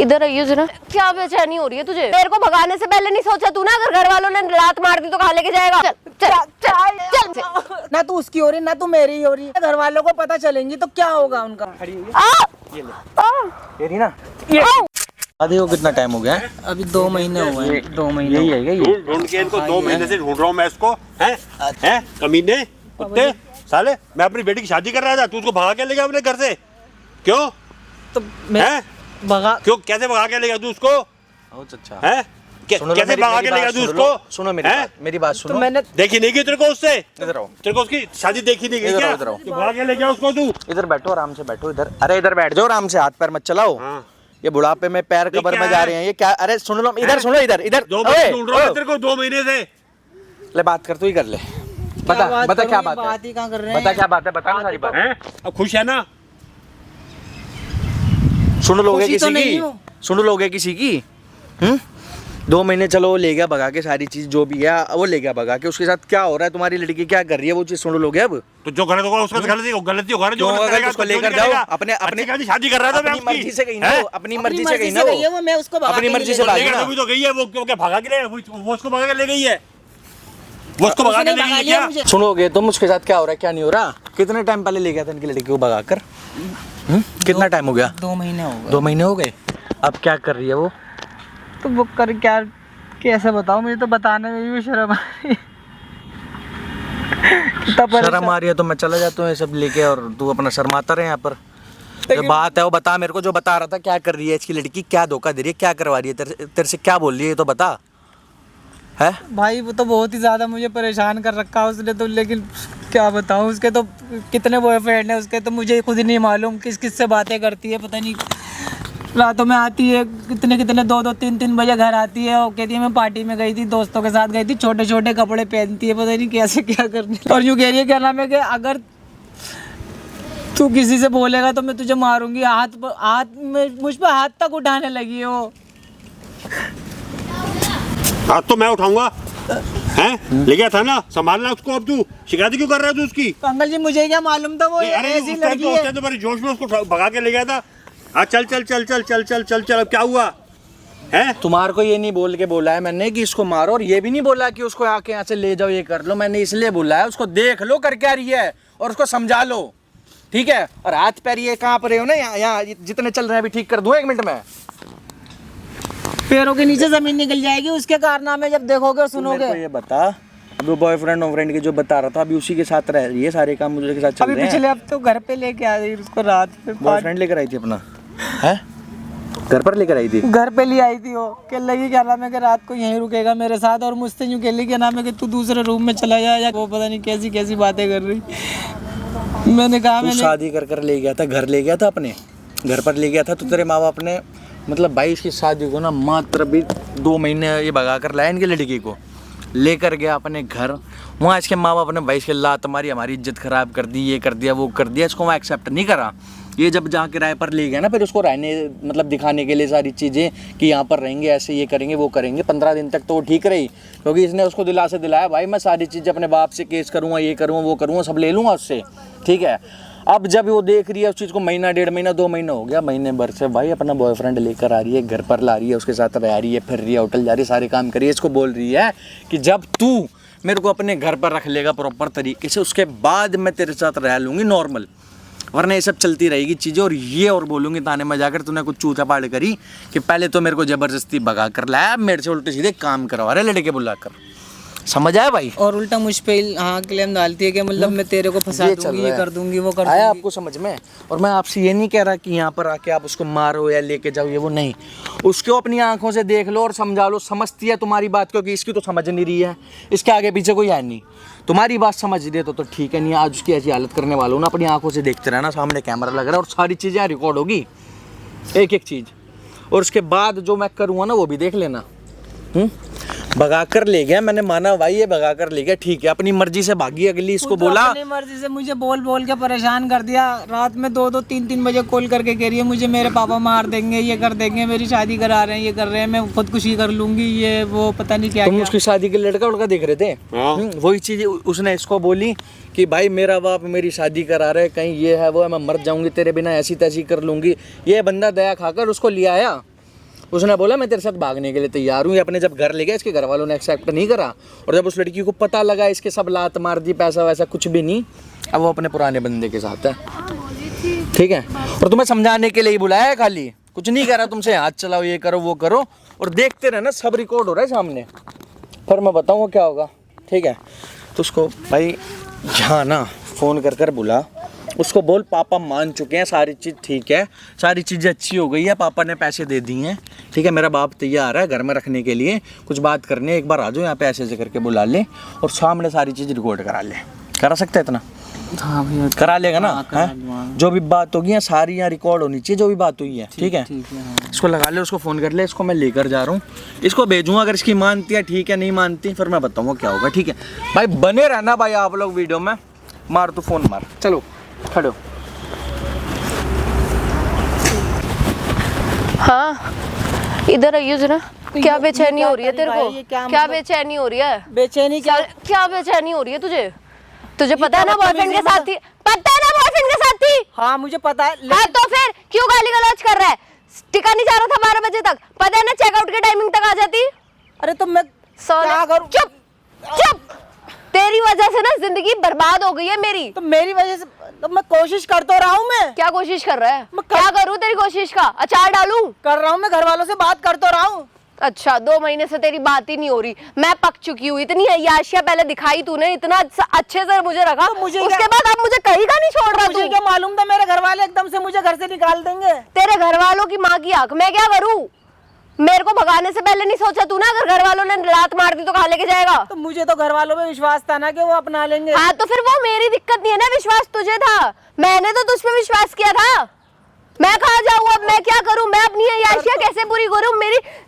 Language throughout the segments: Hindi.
इधर आइए जरा। क्या बेचैनी हो रही है तुझे? मेरे को भगाने से पहले नहीं सोचा तू ना? अगर घर वालों ने लात मार दी तो कहाँ लेके जाएगा? चल चल चल चल। ना तू उसकी हो रही ना तू मेरी हो रही है। घर वालों को पता चलेंगी तो क्या होगा उनका। ये रही ना। शादी को कितना टाइम हो गया है? अभी 2 महीने हुए हैं। 2 महीने यही है क्या ये? ढूंढ के इनको 2 महीने से ढूंढ रहा हूँ मैं इसको। हैं कमीने कुत्ते साले। मैं अपनी बेटी की शादी कर रहा था, तू उसको भगा के ले गया अपने घर से। क्यों? तो मैं भगा क्यों? कैसे भगा के ले गया तू उसको? अच्छा हैं कैसे भगा के ले गया तू उसको? सुनो मेरी बात सुनो। तो मैंने देखी नहीं गई तेरे को उससे? इधर आओ। तेरे को उसकी शादी देखी नहीं गई क्या? इधर आओ। तू भगा के ले गया उसको तू? इधर बैठो, आराम से बैठो इधर। अरे इधर बैठ जाओ आराम से, हाथ पैर मत चलाओ। हाँ। ये बुढ़ापे में पैर कबर में जा रहे हैं ये क्या? अरे सुन लो, इधर सुनो, इधर 2 महीने ढूंढ रहा हूँ तेरे को, 2 महीने से। ले बात कर, तू ही कर ले। बता क्या बात है? बात ही कहाँ कर रहे हैं? बता क्या बात है? बता ना सारी बात। हैं अब खुश है ना? सुन लोगे खुशी तो किसी नहीं की? हो। सुन लोगे किसी की? 2 महीने चलो वो ले गया भगा के, सारी चीज जो भी है वो ले गया भगा के। उसके साथ क्या हो रहा है, तुम्हारी लड़की क्या कर रही है, वो चीज सुन लोगे अब? तो जो गलत होगा उसका गलती होगा जो क्यों गलत करेगा उसको लेकर जाओ अपने शादी कर रहा था मैं अपनी उसकी। मर्जी से गई ना वो, अपनी मर्जी से गई ना गई है वो, वो। मैं उसको भगा अपनी के मर्जी नहीं से ले भागी लेकर ना। तभी तो गई है वो, क्योंकि भगा के ले वो उसको भगा के ले गई है। वो उसको भगा के ले गई है क्या? सुनोगे तुम उसके साथ क्या हो रहा है क्या नहीं हो रहा? कितने टाइम पहले ले गया था इनकी लड़की को भगा कर? कितना टाइम हो गया? 2 महीने हो गए। 2 महीने हो गए। अब क्या कर रही है वो? तो वो कर क्या, कैसे बताऊं? मुझे तो बताने में भी शर्म आ रही है। शर्म आ रही है तो मैं चला जाता हूँ ये सब लेके, और तू अपना शर्माता रहे यहाँ पर। जो बात है वो बता मेरे को, जो बता रहा था क्या कर रही है इसकी लड़की, क्या धोखा दे रही है, क्या करवा रही है तेरे से, क्या बोल रही है ये तो बता। है भाई वो तो बहुत ही ज़्यादा मुझे परेशान कर रखा है उसने तो, लेकिन क्या बताऊं, उसके तो कितने बॉयफ्रेंड हैं उसके, तो मुझे खुद ही नहीं मालूम किस किस से बातें करती है। पता नहीं रातों में आती है कितने 2-2 3-3 बजे घर आती है और कहती है मैं पार्टी में गई थी, दोस्तों के साथ गई थी, छोटे छोटे कपड़े पहनती है, पता नहीं कैसे क्या करनी। और यूँ कह रही है क्या नाम है कि अगर तू किसी से बोलेगा तो मैं तुझे मारूंगी। हाथ में मुझ पर हाथ तक उठाने लगी है वो। हाथ तो मैं उठाऊंगा। हैं ले गया था ना, संभालना उसको। अब तू शिकायत क्यों कर रहा है तू उसकी? तो अंकल जी मुझे क्या मालूम था वो ऐसी लड़की है। तो बड़ी जोश में उसको भगा के ले गया था। हाँ चल चल चल चल चल चल चल चल। अब क्या हुआ है? तुम्हारे को ये नहीं बोल के बोला है मैंने कि इसको मारो, और ये भी नहीं बोला कि उसको आके यहाँ से ले जाओ ये कर लो। मैंने इसलिए बोला है उसको देख लो कर क्या रही है और उसको समझा लो, ठीक है? और हाथ पैर ये कहाँ पर हो ना, यहाँ जितने चल रहे हैं अभी ठीक कर दूँ 1 मिनट में। पैरों के नीचे जमीन निकल जाएगी उसके कारनामे जब देखोगे और सुनोगे। ये बता, अब वो बॉयफ्रेंड के जो बता रहा था अभी उसी के साथ रह रही है, सारे काम मुझे के साथ चल रहे हैं। पिछले हफ्ते तो घर पे लेके आ गई उसको, रात में बॉयफ्रेंड लेकर आई थी अपना? है घर पर लेकर आई थी? घर पे ले आई थी वो। कह लगी क्या नाम है कि रात को यहीं रुकेगा मेरे साथ, और मुझसे यूँ कह ली क्या नाम है कि तू दूसरे रूम में चला जा, या वो पता नहीं कैसी कैसी बातें कर रही। मैंने कहा मैंने शादी कर ले गया था, घर ले गया था, अपने घर पर ले गया था, तो तेरे माँ बाप ने मतलब 22 की शादी को ना मात्र भी 2 महीने ये भगा कर लाया इनकी लड़की को, लेकर गया अपने घर। वहाँ इसके माँ बाप ने 22 के लात मारी, हमारी इज्जत खराब कर दी, ये कर दिया वो कर दिया। इसको वहाँ एक्सेप्ट नहीं करा। ये जब जहाँ किराए पर ले गया ना, फिर उसको रहने मतलब दिखाने के लिए सारी चीज़ें कि यहाँ पर रहेंगे, ऐसे ये करेंगे वो करेंगे। 15 दिन तक तो वो ठीक रही, क्योंकि इसने उसको दिलासा दिलाया भाई मैं सारी चीज़ें अपने बाप से केस करूँगा, ये करूँगा वो करूँगा, सब ले लूँगा उससे, ठीक है? अब जब वो देख रही है उस चीज़ को, महीना 1.5 महीना 2 महीना हो गया, महीने भर से भाई अपना बॉयफ्रेंड लेकर आ रही है, घर पर ला रही है, उसके साथ रह रही है, फिर रही है, होटल जा रही है, सारे काम कर रही है। इसको बोल रही है कि जब तू मेरे को अपने घर पर रख लेगा प्रॉपर तरीके से, उसके बाद मैं तेरे साथ रह लूँगी नॉर्मल, वरना ये सब चलती रहेगी चीज़ें। और ये और बोलूँगी ताने में जाकर तूने कुछ चूथा पाड़ करी कि पहले तो मेरे को ज़बरदस्ती भगा कर लाया, मेरे से उल्टे सीधे काम करवा रहे लड़के बुलाकर। समझ आया भाई? और उल्टा मुझ पे हाँ क्लेम डालती है कि मतलब मैं तेरे को फंसा दूंगी, ये कर दूंगी वो कर आया दूंगी। आपको समझ में? और मैं आपसे ये नहीं कह रहा कि यहाँ पर आके आप उसको मारो या लेके जाओ, ये वो नहीं। उसको अपनी आंखों से देख लो और समझा लो। समझती है तुम्हारी बात, क्योंकि इसकी तो समझ नहीं रही है, इसके आगे पीछे कोई है नहीं। तुम्हारी बात समझ रही है तो ठीक है, नहीं आज उसकी ऐसी हालत करने वालों ना, अपनी आंखों से देखते रहना, सामने कैमरा लग रहा है और सारी चीज़ें रिकॉर्ड होगी, एक एक चीज़। और उसके बाद जो मैं करूँगा ना वो भी देख लेना। भगा कर ले गया, मैंने माना भाई ये भगा कर ले गया, ठीक है, अपनी मर्जी से भागी। अगली इसको बोला अपनी मर्जी से मुझे बोल के परेशान कर दिया। रात में 2-2 3-3 बजे कॉल करके कह रही है मुझे मेरे पापा मार देंगे, ये कर देंगे, मेरी शादी करा रहे हैं, ये कर रहे हैं, मैं खुदकुशी कर लूंगी, ये वो पता नहीं क्या। तुम उसकी शादी के लड़का उड़का देख रहे थे? वही चीज उसने इसको बोली कि भाई मेरा बाप मेरी शादी करा रहे, कहीं ये है वो है, मैं मर जाऊंगी तेरे बिना, ऐसी तैसी कर लूंगी। ये बंदा दया खाकर उसको ले आया, उसने बोला मैं तेरे साथ भागने के लिए तैयार हूँ। ये अपने जब घर ले गया, इसके घर वालों ने एक्सेप्ट नहीं करा, और जब उस लड़की को पता लगा इसके सब लात मार दी, पैसा वैसा कुछ भी नहीं, अब वो अपने पुराने बंदे के साथ है। ठीक है, और तुम्हें समझाने के लिए ही बुलाया है, खाली कुछ नहीं कह रहा तुमसे, हाथ चलाओ, ये करो वो करो, और देखते रहना, सब रिकॉर्ड हो रहा है सामने, फिर मैं बताऊँगा क्या होगा। ठीक है, तो उसको भाई यहाँ ना फ़ोन कर कर बुला, उसको बोल पापा मान चुके हैं, सारी चीज़ ठीक है, सारी चीज़ें अच्छी हो गई है, पापा ने पैसे दे दिए हैं। ठीक है, मेरा बाप तैयार है घर में रखने के लिए, कुछ बात करनी है, एक बार आ जाओ यहाँ पे, ऐसे ऐसे करके बुला ले, और सामने सारी चीज़ रिकॉर्ड करा ले। करा सकते हैं इतना? हाँ भैया करा लेगा ना? हाँ, करा हैं? दूंगा। जो भी बात होगी सारी यहाँ रिकॉर्ड होनी चाहिए, जो भी बात हुई है। ठीक है, हाँ। इसको लगा ले, उसको फ़ोन कर ले, इसको मैं लेकर जा रहा हूँ, इसको भेजूँगा, अगर इसकी मानती है ठीक है, नहीं मानती फिर मैं बताऊँगा क्या होगा। ठीक है भाई, बने रहना भाई आप लोग वीडियो में। मार तू फ़ोन मार, चलो खड़ो। हाँ इधर आइए जरा। क्या बेचैनी हो रही है तेरे को? क्या बेचैनी हो रही है? बेचैनी क्या? क्या बेचैनी हो रही है तुझे? तुझे पता है ना बॉयफ्रेंड के साथ थी? पता है ना बॉयफ्रेंड के साथ थी? हाँ मुझे पता है, हाँ तो फिर क्यों गाली गलौज कर रहा है? टिका नहीं जा रहा था 12 बजे तक, पता है ना चेकआउट के टाइमिंग तक आ जाती। अरे तो मैं क्या करूं? चुप चुप, तेरी वजह से ना जिंदगी बर्बाद हो गई है मेरी। तो मेरी वजह से तो मैं कोशिश कर तो रहा हूँ। मैं क्या कोशिश कर रहा है? मैं क्या करूं तेरी कोशिश का? अचार डालूं? कर रहा हूँ, मैं घर वालों से बात कर तो रहा हूँ। अच्छा 2 महीने से तेरी बात ही नहीं हो रही, मैं पक चुकी हूँ। इतनी अय्याशियां पहले दिखाई तूने, इतना अच्छे से मुझे रखा, तो मुझे उसके बाद अब मुझे कहीं का नहीं छोड़ रहा। मुझे क्या मालूम था मेरे घर वाले एकदम से मुझे घर से निकाल देंगे? तेरे घर वालों की माँ की आंख, मैं क्या करूँ? मेरे को भगाने से पहले नहीं सोचा तू ना? अगर घर वालों ने लात मार दी तो कहाँ लेके जाएगा? तो मुझे तो घर वालों पे विश्वास था ना कि वो अपना लेंगे। हाँ तो फिर वो मेरी दिक्कत नहीं है ना, विश्वास तुझे था, मैंने तो तुझ पे विश्वास किया था। मैं कहाँ जाऊँ अब? मैं क्या करूँ? मैं अपनी अय्याशियां कैसे पूरी करूँ?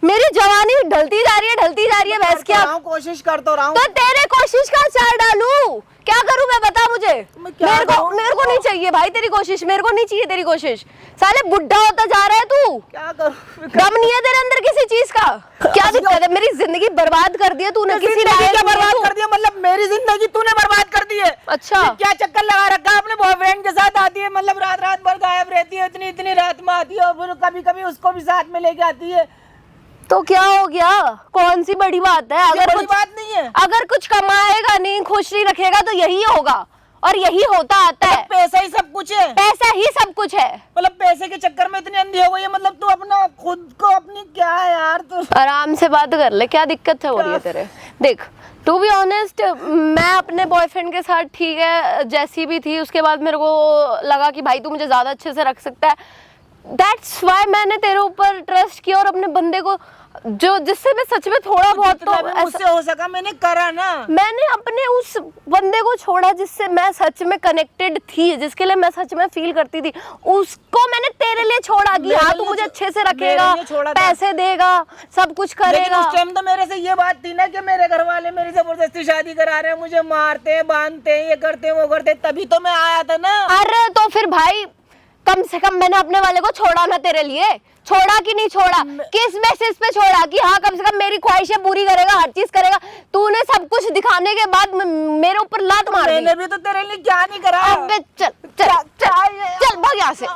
मेरी जवानी ढलती जा रही है भैंस क्या? कोशिश कर तो रहा हूँ। तो तेरे कोशिश का अचार डालूं? क्या करूं मैं, बता मुझे। मेरे को नहीं चाहिए भाई तेरी कोशिश, मेरे को नहीं चाहिए तेरी कोशिश। साले बुढ़ा होता जा रहा है तू, क्या करूं? दम नहीं है तेरे अंदर किसी चीज का। क्या दिक्कत है? मेरी जिंदगी बर्बाद कर दी है तूने, किसी क्या बर्बाद कर दिया? मतलब मेरी जिंदगी तूने बर्बाद कर दी है? अच्छा क्या चक्कर लगा रखा है? अपने बॉयफ्रेंड के साथ आती है, मतलब रात भर गायब रहती है, इतनी रात में आती है, और फिर कभी कभी उसको भी साथ में लेके आती है। तो क्या हो गया? कौन सी बड़ी बात है? अगर बड़ी बात नहीं है। अगर कुछ कमाएगा नहीं, खुश नहीं रखेगा तो यही होगा, और यही होता आता है। पैसा ही सब कुछ है। पैसा ही सब कुछ है। मतलब पैसे के चक्कर में इतनी अंधी हो गई है, मतलब तू अपना खुद को अपनी क्या है यार? तू आराम से बात कर ले, क्या दिक्कत है हो रही है तेरे? देख टू बी ऑनेस्ट, मैं अपने बॉयफ्रेंड के साथ ठीक है जैसी भी थी, उसके बाद मेरे को लगा कि भाई तू मुझे ज्यादा अच्छे से रख सकता है, दैट्स वाई मैंने तेरे ऊपर ट्रस्ट किया, और अपने बंदे को जो जिससे मैं सच में थोड़ा बहुत तो मुझसे हो सका मैंने करा ना। मैंने अपने उस बंदे को छोड़ा जिससे मैं सच में कनेक्टेड थी, जिसके लिए मैं सच में फील करती थी, उसको मैंने तेरे लिए छोड़ा कि हाँ तू मुझे अच्छे से रखेगा, पैसे देगा, सब कुछ करेगा। उस टाइम तो मेरे से ये बात थी ना कि मेरे घर वाले मेरी जबरदस्ती शादी करा रहे हैं, मुझे मारते हैं, बांधते हैं, ये करते हैं, वो करते हैं, तभी तो मैं आया था ना। अरे तो फिर भाई कम से कम मैंने अपने वाले को छोड़ा ना तेरे लिए। छोड़ा कि नहीं छोड़ा? किस बेसिस पे छोड़ा कि हाँ कम से कम मेरी ख्वाहिशें पूरी करेगा, हर चीज करेगा? तूने सब कुछ दिखाने के बाद मेरे ऊपर लात मार दी। मैंने भी तो तेरे लिए क्या नहीं करा। अबे चल चल चल चल भाग यहाँ से,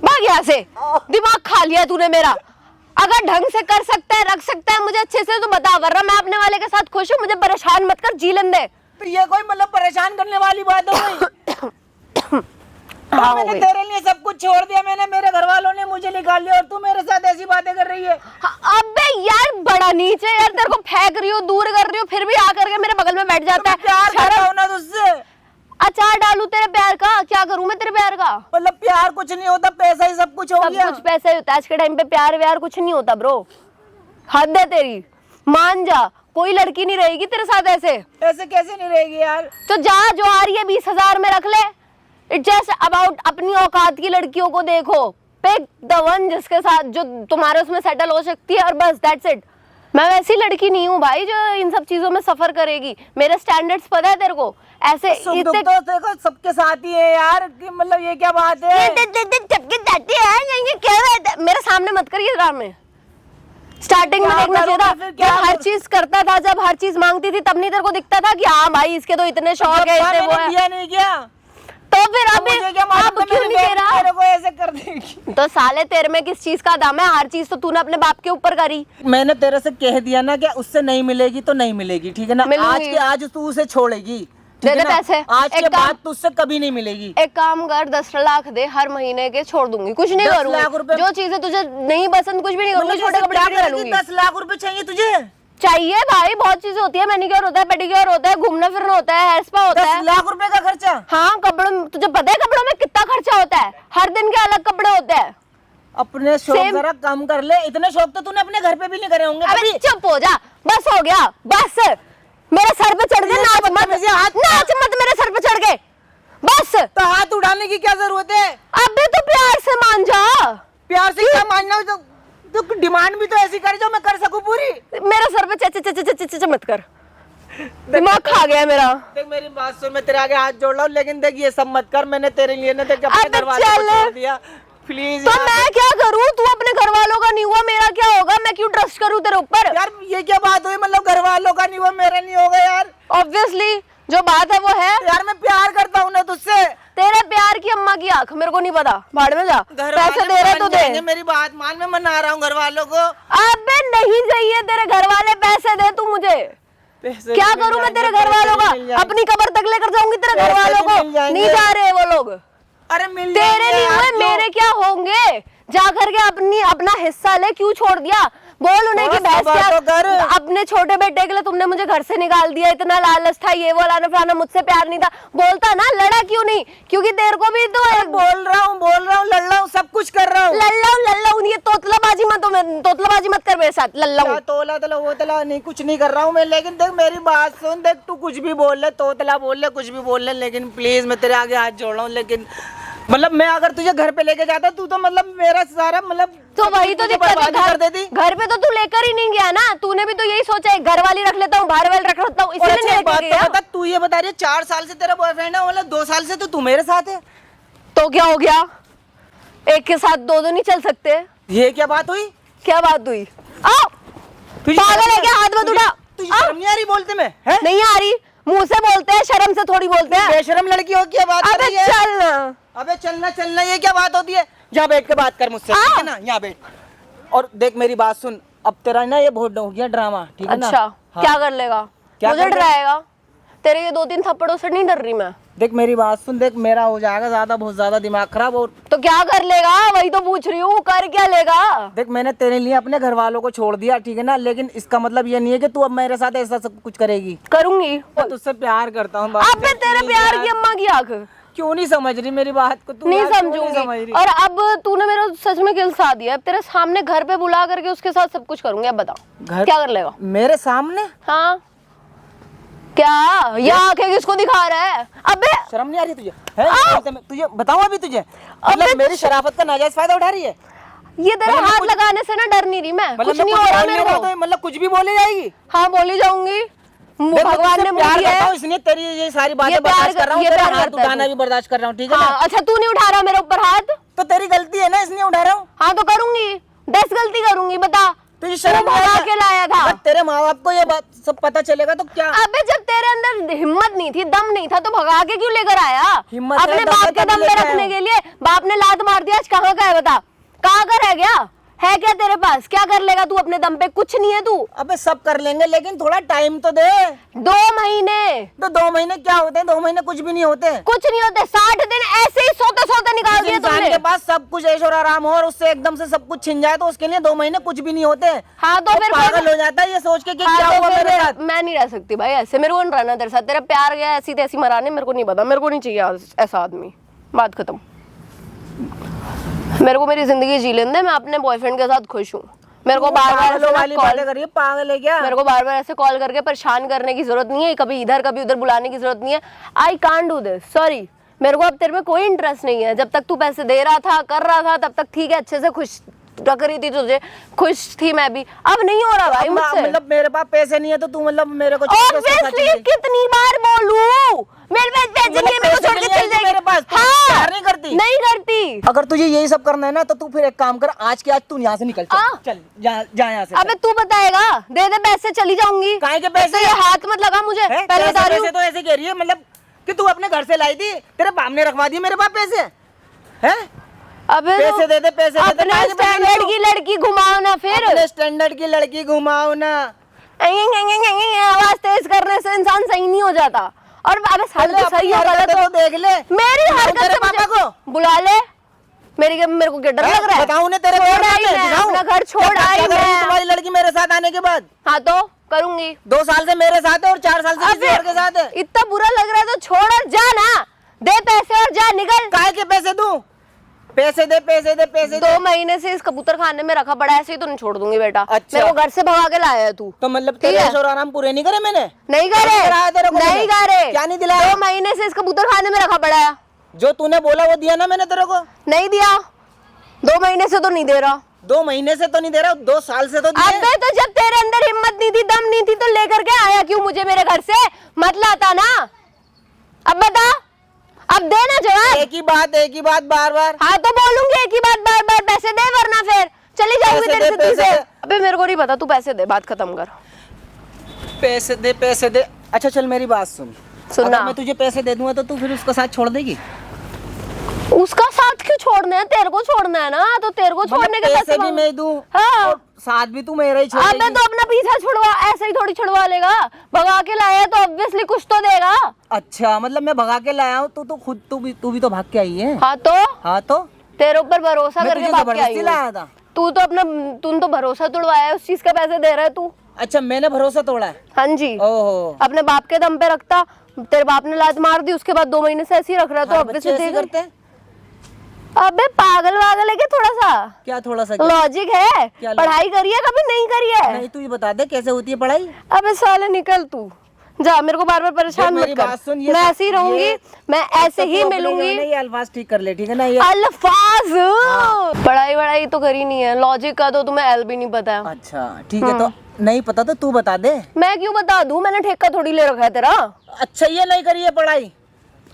भाग यहाँ से। दिमाग खा लिया तूने मेरा। अगर ढंग से कर सकता है, रख सकता है मुझे अच्छे से तो बता, वरना मैं अपने वाले के साथ खुश हूँ, मुझे परेशान मत कर, जी लेने दे। तो ये कोई मतलब परेशान करने वाली बात हो गई? हाँ, मैंने तेरे लिए सब कुछ छोड़ दिया, मैंने, मेरे घर वालों ने मुझे निकाल लिया, और तू मेरे साथ ऐसी बातें कर रही है। हाँ, अबे यार बड़ा नीचे यार, तेरे को फेंक रही हो, दूर कर रही हो, फिर भी आकर के मेरे बगल में बैठ जाता है। प्यार करता हूं ना तुझसे। अचार डालू तेरे प्यार का? क्या करूं मैं तेरे प्यार का? मतलब प्यार कुछ नहीं होता, पैसा ही सब कुछ हो गया। सब कुछ पैसा ही होता है आज के टाइम पे, प्यार व्यार कुछ नहीं होता ब्रो। हद है तेरी, मान जा, कोई लड़की नहीं रहेगी तेरे साथ ऐसे। ऐसे कैसे नहीं रहेगी यार? तो जा, जो आ रही है 20,000 में रख ले। इट्स जस्ट अबाउट अपनी औकात की लड़कियों को देखो, पिक द वन जिसके साथ जो तुम्हारे उसमें सेटल हो सकती है, और बस दैट्स इट। मैं वैसी लड़की नहीं हूँ भाई जो इन सब चीजों में सफर करेगी। मेरे स्टैंडर्ड्स पता है तेरे को? ऐसे इतने तो सबके साथ ही है यार, कि मतलब ये क्या बात है? चपके जाती है ये क्या बात है? मेरे सामने मत करिए ड्रामे। स्टार्टिंग में देखना चाहिए था, जब हर चीज करता था, जब हर चीज मांगती थी, तब नहीं तेरे को दिखता था कि हाँ भाई इसके तो इतने शौक है, इतने वो है। नहीं किया तो फिर अब मुझे क्या मालूम अब था क्यों मेरी नहीं दे बहन रहा? मेरे को ऐसे कर देगी। तो साले तेरे में किस चीज का दम है? हर चीज तो तूने अपने बाप के ऊपर करी। मैंने तेरे से कह दिया ना कि उससे नहीं मिलेगी तो नहीं मिलेगी, ठीक है ना। मिलूंगी। आज के आज तू उसे छोड़ेगी, दे ठीक दे है ना? पैसे। आज एक के काम- बाद तुझसे कभी नहीं मिलेगी। एक काम कर, 10 लाख दे हर महीने के, छोड़ दूंगी, कुछ नहीं 10 करूंगी। लाख रुपए- जो चीजें तुझे नहीं पसंद कुछ भी नहीं करूंगी, छोटे कपड़े भी पहन लूंगी। 10 लाख रुपए चाहिए तुझे? चाहिए भाई, बहुत चीजें होती है, मैनिक्योर होता है, पेडिक्योर होता है, घूमना फिरना होता है, हेयर स्पा होता 10 है। लाख रुपए का खर्चा? हाँ, कपड़ों में तुझे पता है कपड़ों में कितना खर्चा होता है? हर दिन के अलग कपड़े होते हैं। अपने शौक Same- जरा कम कर ले, इतने शौक तो तूने अपने घर पे भी नहीं करे होंगे अबे कभी। चुप हो जा, बस हो गया, बस। मेरे सर पे चढ़ गए, नाच मत, नाच मत मेरे सर पे चढ़ गए, बस। तो हाथ उठाने की क्या जरूरत है? अबे तो प्यार से मान जा। प्यार से क्या मानना हो तो डिमांड भी तो ऐसी कर जो मैं कर सकूं पूरी। मेरे सर पे च मत कर, दिमाग खा गया है मेरा। देख मेरी बात सुन, मैं तेरे आगे हाथ जोड़ रहा हूँ, लेकिन देख ये सब मत कर। मैंने तेरे लिए ना देख अपने अबे घर वालों को चल। छोड़ दिया, प्लीज। तो मैं क्या करूं? तू अपने घर वालों का नहीं हुआ, मेरा क्या होगा? मैं क्यों ट्रस्ट करूं तेरे ऊपर? यार ये क्या बात हुई, मतलब घर वालों का नहीं हुआ मेरा नहीं होगा यार। ऑब्वियसली जो बात है वो है। यार मैं प्यार करता हूँ ना तुझसे। तेरे प्यार की अम्मा की आंख, मेरे को नहीं पता, भाड़ में जा। घर पैसे वाले दे रहे मान तो दे। जाएंगे, मेरी बात मान, मैं मना रहा हूँ घर वालों को। अबे नहीं चाहिए, तेरे घर वाले पैसे दे तू मुझे। पैसे क्या भी मिल करूं मैं तेरे जाएंगे, घर वालों पैसे भी मिल का? जाएंगे। अपनी कब्र तक लेकर जाऊंगी तेरे घर पैसे वालों भी को। मिल जाएंगे। नहीं जा रहे वो लोग। अरे मिल तेरे जाएंगे नहीं यार, हुए, क्यों? मेरे क्या होंगे? जा करके अपना हिस्सा ले, क्यों छोड़ दिया? बोल उन्हें कि थोड़ा बहस सब्र तो कर। क्या, अपने छोटे बेटे के लिए तुमने मुझे घर से निकाल दिया, इतना लालच था, ये वो लाना फलाना, मुझसे प्यार नहीं था। बोलता ना, लड़ा क्यों नहीं? क्योंकि तेरे को भी तो बोल रहा हूँ लड़ रहा हूँ, सब कुछ कर रहा हूँ। लल्ला हूं, ये तोतलाबाजी मत कर मेरे साथ, लल्ला हूं। क्या तोला तला वो तला नहीं, कुछ नहीं कर रहा हूँ मैं। लेकिन देख मेरी बात सुन, देख तू कुछ भी बोल ले, तोतला बोल ले, कुछ भी बोल ले, लेकिन प्लीज मैं तेरे आगे हाथ जोड़ रहा हूँ। लेकिन मतलब मैं अगर तुझे घर पे लेके जाता तू तो मतलब मेरा सारा मतलब तो वही तो दिक्कत है, बर्बादी कर देती। घर पे तो तू लेकर ही नहीं गया ना। तूने भी तो यही सोचा है, घर वाली रख लेता हूँ, बाहर वाली रख लेता हूँ, और इसलिए अच्छा नहीं एक बात लेके तो गया। बता, तू ये बता रही है 4 साल से तेरा बॉयफ्रेंड है, मतलब 2 साल से तो तू मेरे साथ है। तो क्या हो गया? एक के साथ दो नहीं चल सकते? ये क्या बात हुई? क्या बात हुई? आओ, तुझे पागल शर्म है क्या? हाथ मत उठा। तुझे आओ। शर्म नहीं आ रही बोलते में है? नहीं आ रही, मुंह से बोलते हैं, शर्म से थोड़ी बोलते हैं। बेशरम लड़की हो क्या बात कर अबे रही है? चल ना। अबे चलना ये क्या बात होती है? यहाँ बैठ के बात कर मुझसे, ठीक है ना? यहाँ बैठ और देख मेरी बात सुन। अब तेरा ना ये बहुत हो गया ड्रामा, ठीक है ना? अच्छा, हाँ। क्या कर लेगा? क्या मुझे कर लेगा? डराएगा? तेरे ये 2-3 थप्पड़ों से नहीं डर रही मैं। देख मेरी बात सुन, देख मेरा हो जाएगा ज्यादा, बहुत ज्यादा दिमाग खराब। और तो क्या कर लेगा? वही तो पूछ रही हूँ, कर क्या लेगा? देख मैंने तेरे लिए अपने घर वालों को छोड़ दिया, ठीक है ना? लेकिन इसका मतलब ये नहीं है कि तू अब मेरे साथ ऐसा सब कुछ करेगी। करूंगी। मैं तुझसे प्यार करता हूँ। अबे तेरे प्यार की अम्मा की आंख, क्यों नहीं समझ रही मेरी बात को तू? नहीं यार, क्यों समझ समझूंगी। रही? और अब तूने मेरा सच में गिल्सा दिया। अब तेरे सामने घर पे बुला करके उसके साथ सब कुछ करूंगी। अब बता क्या कर लेगा? मेरे सामने हाँ क्या? ये आंखें किसको दिखा रहा है? अबे शर्म नहीं आ रही तुझे? है तुझे बताऊं अभी तुझे, मतलब मेरी शराफत का नाजायज फायदा उठा रही है? ये तेरे हाथ लगाने से ना डर नहीं रही मैं। कुछ मैं नहीं हो रहा बोल मेरे रहा को। तो मतलब कुछ भी बोले जाएगी? हाँ बोली जाऊंगी। देख, मैं भगवान तुझसे ने प्यार मुझे करता हूं, इसलिए तेरी ये सारी बातें बर्दाश्त कर रहा हूँ, ये तेरा प्यार हाथ करता है उठाना तू। भी बर्दाश्त कर रहा हूँ, ठीक है ना? हाँ अच्छा, तू नहीं उठा रहा मेरे ऊपर हाथ? तो तेरी गलती है ना, इसलिए उठा रहा हूँ। हाँ तो करूंगी, 10 गलती करूंगी। बता तुझे शर्म तू भगा के लाया था। जब तेरे माँ बाप को ये बात सब पता चलेगा तो क्या? अबे जब तेरे अंदर हिम्मत नहीं थी, दम नहीं था, तो भगा के क्यों लेकर आया? हिम्मत है, अपने दम बाप है, के तभी दम पे लेकर रखने आया के लिए। बाप ने लात मार दिया, आज कहाँ का है बता? कहाँ का रह गया है? क्या तेरे पास? क्या कर लेगा तू अपने दम पे? कुछ नहीं है तू। अबे सब कर लेंगे, लेकिन थोड़ा टाइम तो दे। 2 महीने? तो 2 महीने क्या होते हैं? 2 महीने कुछ भी नहीं होते। कुछ नहीं होते। 60 दिन ऐसे ही सोते सोते निकाल दिए इंसान तुमने। के पास सब कुछ ऐश और आराम हो और उससे एकदम से सब कुछ छिन जाए तो उसके लिए 2 महीने कुछ भी नहीं होते। हाँ तो वो फिर पागल हो जाता है ये सोच के कि हाँ, क्या तो हुआ फिर मेरे साथ। मैं नहीं रह सकती भाई ऐसे। मेरे को नहीं रहना तेरे साथ। तेरा प्यार गया ऐसी तैसी मराने, मेरे को नहीं पता। मेरे को नहीं चाहिए ऐसा आदमी। बात खत्म। मेरे को मेरी जिंदगी जी लेने दे। मैं अपने बॉयफ्रेंड के साथ खुश हूँ। मेरे को बार बार पागलों वाली बातें करिए, पागल है क्या? मेरे को बार बार ऐसे कॉल करके परेशान करने की जरूरत नहीं है। कभी इधर कभी उधर बुलाने की जरूरत नहीं है। I can't do this, sorry. मेरे को अब तेरे में कोई इंटरेस्ट नहीं है। जब तक तू पैसे दे रहा था, कर रहा था, तब तक ठीक है, अच्छे से खुश रख रही थी तुझे, खुश थी मैं भी। अब नहीं हो रहा भाई मुझसे। मतलब मेरे पास पैसे नहीं है तो तू मतलब मेरे को Obviously, कितनी बार बोलूं? मेरे पास पैसे नहीं है, मेरे को छोड़ के चल जाएगी। मेरे पास तू हाँ, प्यार नहीं करती? नहीं करती। अगर तुझे यही सब करना है ना तो तू फिर एक काम कर, आज के आज तू यहाँ से निकल। चल जा यहाँ से। अबे तू बताएगा? दे दे पैसे, चली जाऊंगी। काहे के पैसे? तो ये हाथ मत लगा मुझे, पहले बता रही हूँ। तो ऐसे कह रही है मतलब कि तू अपने घर से लाई थी, तेरे बाप ने रखवा दिए मेरे पास पैसे हैं? अबे पैसे दे दे, पैसे दे दे। अपने काहे के पैसे स्टैंडर्ड दे की लड़की घुमाओ ना फिर। अपने स्टैंडर्ड की लड़की घुमाओ ना। आवाज तेज करने से इंसान सही नहीं हो जाता। और अबे साले पहले तो सही अपनी हो गलत हरकतें हो। तो देख ले। मेरी बताऊं हरकत तेरे से पापा मुझे को? बुला ले। मेरे को क्या डर लग रहा है? बताऊं ने तेरे छोड़ घर आई में, मैं, दिखाऊं? अपना घर छोड़ क्या आई करेगी मैं। तुम्हारी लड़की मेरे साथ आने के बाद? हाँ तो करूंगी। 2 साल से मेरे साथ है और 4 साल से किसी और के साथ है। इतना बुरा लग रहा है तो छोड़ और जा ना। दे पैसे और जा निकल। काहे के पैसे दूं? पैसे दे, पैसे दे, पैसे दे। 2 महीने से इस कबूतर खाने में रखा पड़ा है, ऐसे ही तो नहीं छोड़ दूंगी बेटा। अच्छा। मेरे को घर से भगा के लाया है तू। तो मतलब ठीक तेरे है। ऐश और आराम पूरे नहीं करे मैंने? नहीं नहीं करे, कराया तेरे को नहीं मैंने? करे। क्या नहीं दिलाया? 2 महीने से इस कबूतर खाने में रखा पड़ा है। जो तूने बोला वो दिया ना मैंने तेरे को? नहीं दिया। 2 महीने से तो नहीं दे रहा। 2 महीने से तो नहीं दे रहा, 2 साल से तो दिए। अबे तो जब तेरे अंदर हिम्मत नहीं थी, दम नहीं थी, तो लेकर के आया क्यों मुझे मेरे घर से? मत लाता ना। अब बता, अब देना जवाब। एक ही बात बार बार। हाँ तो बोलूंगी एक ही बात बार बार। पैसे दे वरना फिर चली जाऊंगी पैसे तेरे दे, से तुझे। पैसे दे। अबे मेरे को नहीं पता, तू पैसे दे, बात खत्म कर। पैसे दे, पैसे दे। अच्छा चल मेरी बात सुन। सुनना। अगर मैं तुझे पैसे दे दूंगा तो तू फिर उसका साथ छोड़ देगी? उसका साथ क्यों छोड़ना है? तेरे को छोड़ना है ना, तो तेरे को छोड़ने के पैसे भी मांग- मैं दूं हाँ। और साथ भी तू मेरा ही अबे छोड़ेगी। तो अपना पीछा छुड़वा, ऐसे ही थोड़ी छुड़वा लेगा। भगा के लाया तो ऑब्वियसली कुछ तो देगा। अच्छा मतलब मैं भगा के लाया हूँ, तो खुद तू भी तो भाग के आई है। हाँ तो हाँ तो तेरे ऊपर भरोसा मैं करके तुझे भाग के आई जबरदस्ती हूँ। लाया था। तूने तो भरोसा तोड़वाया है, उस चीज का पैसे दे रहा है तू। अच्छा मैंने भरोसा तोड़ा है? हाँ जी। ओहो। अपने बाप के दम पे रखता, तेरे बाप ने लात मार दी, उसके बाद 2 महीने से ऐसे ही रख रहा है, तो हर ऑब्वियसली बच्चे ऐसे ही देगा। करते हैं? अबे पागल वागल है क्या थोड़ा सा? क्या थोड़ा सा क्या? लॉजिक है? क्या लॉजिक? पढ़ाई करी है कभी? नहीं करी है? नहीं तू ये बता दे कैसे होती है पढ़ाई? अबे साले निकल तू, जा, मेरे को बार बार परेशान देख मत मेरी कर। बात सुन, ये मैं सब- ऐसे ही रहूंगी, ये- मैं ऐसे ही तो अपने मिलूंगी। जो है ना, ये अल्फाज ठीक कर ले, ठीक है ना? ये अल्फाज पढ़ाई वढ़ाई तो करी नहीं है, लॉजिक का तो तुम्हें एल भी नहीं पता है। अच्छा ठीक है, तो नहीं पता तो तू बता दे। मैं क्यों बता दूं? मैंने ठेका थोड़ी ले रखा है तेरा। अच्छा ये नहीं करी है पढ़ाई,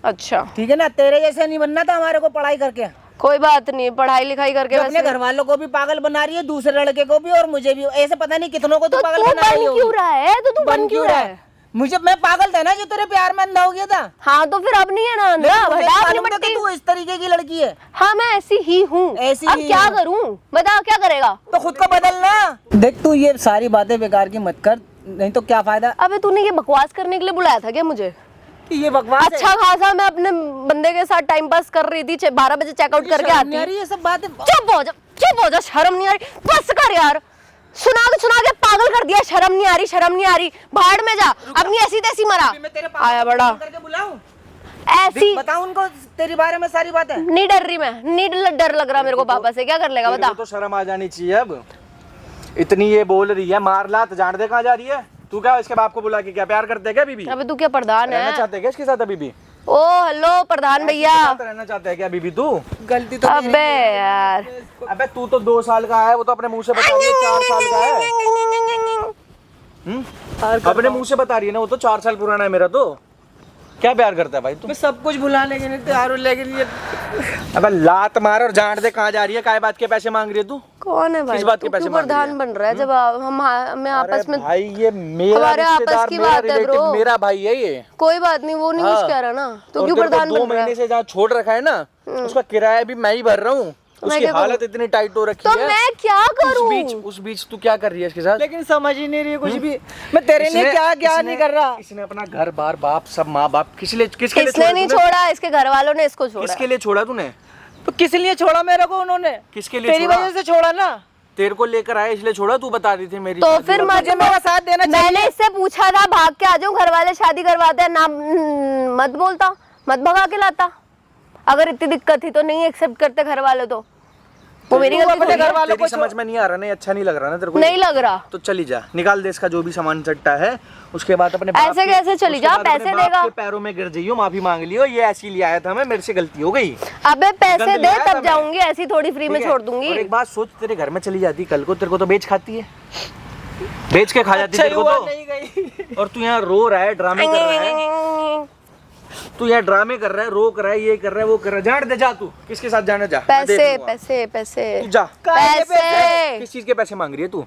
अच्छा ठीक है ना? तेरे जैसे नहीं बनना था हमारे को पढ़ाई करके। कोई बात नहीं, पढ़ाई लिखाई करके जो अपने वैसे घर वालों को भी पागल बना रही है, दूसरे लड़के को भी और मुझे भी। ऐसे पता नहीं कितनों को तो तू पागल तू बना रही बन क्यों रहा है? तो तू बन क्यों रहा है? मुझे मैं पागल था ना जो तेरे प्यार में अंधा हो गया था। हाँ तो फिर अब नहीं है ना अंधा, लेकिन मुझे हटा अपनी मालूम था कि पट्टी। तू इस तरीके की लड़की है। हाँ मैं ऐसी ही हूँ। ऐसी अब ही क्या है। करूँ? बता क्या करेगा? तो खुद को बदलना। देख तू ये सारी बातें बेकार की मत कर, नहीं तो क्या फायदा। अबे तूने ये बकवास करने के लिए बुलाया था क्या मुझे? कि ये बकवास है। अच्छा खासा मैं अपने बंदे के साथ टाइम पास कर रही थी, 12 बजे चेकआउट करके शर्म आती। नहीं आ रही ये सब बातें? चुप हो जा, शर्म नहीं आ रही? बस कर यार, सुना के पागल कर दिया। शर्म नहीं आ रही, भाड़ में जा, अपनी ऐसी तैसी मरा। मैं तेरे पापा आया को बड़ा फोन करके बुलाऊं? ऐसी। बताऊं उनको तेरे बारे में सारी बातें? नहीं डर रही मैं, नहीं डर लग रहा मेरे को पापा से। क्या कर लेगा बता? तो शर्म आ जानी चाहिए अब। इतनी ये बोल रही है, मार ला तो जान दे कहाँ जा रही है। तू क्या इसके बाप को बुला के क्या प्यार करते है क्या बीबी? अबे तू क्या प्रधान रहना है? चाहते है क्या इसके साथ अभी भी? ओ हेलो प्रधान भैया। रहना चाहते है क्या बीबी तू? गलती तो मेरी अबे यार, अबे तू तो 2 साल का है, वो तो अपने मुंह से बता रही है 4 साल का है। अपने मुंह से बता रही है ना, वो तो 4 साल पुराना है मेरा। तो क्या प्यार करता है भाई तू? मैं सब कुछ भुला लेकिन तैयार हूं, लेकिन ये अबे लात मार और जान दे कहाँ जा रही है। काय बात के पैसे मांग रही है तू? कौन है भाई? किस बात के तू पैसे क्यों मांग रही प्रधान है? बन रहा है? जब हमें आपस में भाई ये मेरा हमारे आपस रिश्तेदार, की मेरा बात है रिलेटिव, ब्रो। मेरा भाई है ये। कोई बात नहीं, वो नहीं कुछ कह रहा ना, तो क्यों प्रधान 2 बन रहा महीने है? से जहाँ छोड़ रखा है ना, उसका किराया भी मैं ही भर रहा हूँ। उसकी क्या करूं? हालत इतनी टाइट हो रखी तो है। मैं क्या करूं? उस बीच तू क्या कर रही है इसके साथ? लेकिन समझ ही नहीं रही है कुछ भी। मैं तेरे लिए क्या नहीं कर रहा। इसने अपना घर बार बाप सब माँ बाप किसके लिए इसने छोड़ा नहीं तूने? छोड़ा, इसके घर वालों ने इसको छोड़ा। किसके लिए छोड़ा तूने? तो किस लिए छोड़ा मेरे को उन्होंने? किसके लिए तेरी छोड़ा? वजह से छोड़ा ना। तेरे को लेकर आए इसलिए छोड़ा? तू बता रही थी मेरी तो शादी फिर वाला। मुझे मेरा साथ देना चाहिए। मैंने इससे पूछा था भाग के आ जाऊं, घर वाले शादी करवाते हैं ना, मत बोलता, मत भगा के लाता। अगर इतनी दिक्कत थी तो नहीं एक्सेप्ट करते घर वाले, तो वो मेरी तू गलती अपने थोड़ी घर है। वालों तेरी समझ में नहीं आ रहा, नहीं अच्छा नहीं लग रहा ना तेरे को? नहीं लग रहा। तो चली जा, निकाल दे इसका जो भी सामान चट्टा है। उसके बाद अपने बाप ऐसे के- कैसे चली उसके जा? बाद अपने पैसे बाप देगा? के पैरों में गिर जाइयो, माफी मांग लियो, ये ऐसी ले आया था मैं, मेरे से गलती हो गई। अबे पैसे गंद दे लगाया था तब मैं। जाऊंगी, ऐसी थोड़ी फ्री में ठीक है? छोड़ दूंगी। और एक बात सोच, तेरे घर में चली जाती कल को, तेरे को तो बेच खाती है, बेच के खा जाती अच्छा तेरे को हुआ तो। नहीं गई। और तू यहाँ रो रहा है, ड्रामे कर रहा है, तू यहाँ ड्रामे कर रहा है, रोक रहा है, ये कर रहा है, वो कर रहा है। जान दे, जा तू किसके साथ जाना, जा। मैं देख पैसे लूंगा। पैसे पैसे तू जा। पैसे किस चीज के पैसे मांग रही है तू?